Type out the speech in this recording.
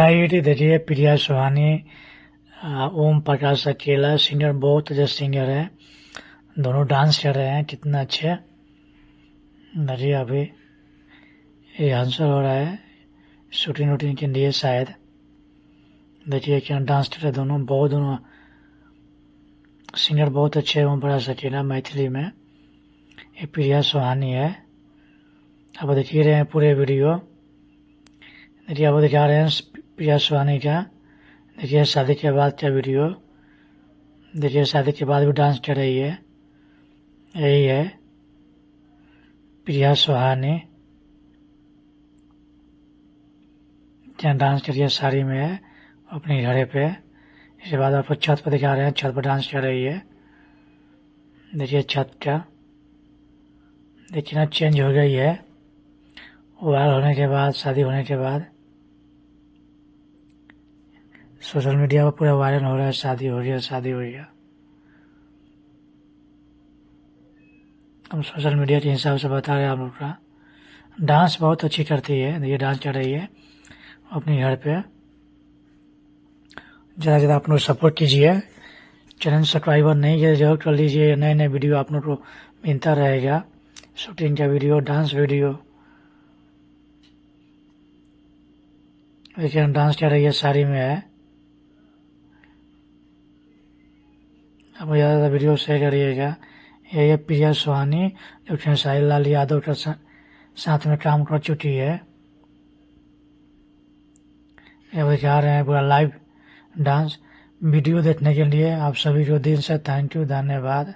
Bride देखिए प्रिया सुहानी, ओम प्रकाश अकेला singer, बहुत अच्छे सिंगर है। दोनों डांस कर रहे हैं, कितना अच्छे। देखिए अभी रिहर्सल हो रहा है शूटिंग वूटिंग के लिए शायद। देखिए क्या डांस कर रहे दोनों, बहुत दोनों सिंगर बहुत अच्छे। ओम प्रकाश अकेला मैथिली में, ये प्रिया सुहानी है। अब देखिए रहे हैं पूरे वीडियो। देखिए अब दिखा रहे हैं प्रिया सुहानी का। देखिए शादी के बाद का वीडियो। देखिए शादी के बाद भी डांस कर रही है। यही है प्रिया सुहानी, जहाँ डांस कर रही है, साड़ी में है अपने घरे पे। इसके बाद आपको छत पर दिखा रहे हैं, छत पर डांस कर रही है। देखिए छत का, देखिए ना चेंज हो गई है वायरल होने के बाद, शादी होने के बाद। सोशल मीडिया पर पूरा वायरल हो रहा है, शादी हो रही है, शादी हो रही है। हम सोशल मीडिया के हिसाब से बता रहे हैं आप लोग का। डांस बहुत अच्छी करती है, ये डांस कर रही है अपने घर पे। ज़्यादा से ज़्यादा आप लोग सपोर्ट कीजिए। चैनल सब्सक्राइबर नहीं किया जरूर कर लीजिए। नए नए वीडियो आप लोग को मिलता रहेगा, शूटिंग का वीडियो, डांस वीडियो। देखिए डांस कर रही है, साड़ी में है। अब ज़्यादा वीडियो शेयर करिएगा। ये है प्रिया सुहानी, जो खेसारी लाल यादव के साथ में काम कर चुकी है। ये दिखा रहे हैं पूरा लाइव डांस। वीडियो देखने के लिए आप सभी को दिल से थैंक यू, धन्यवाद।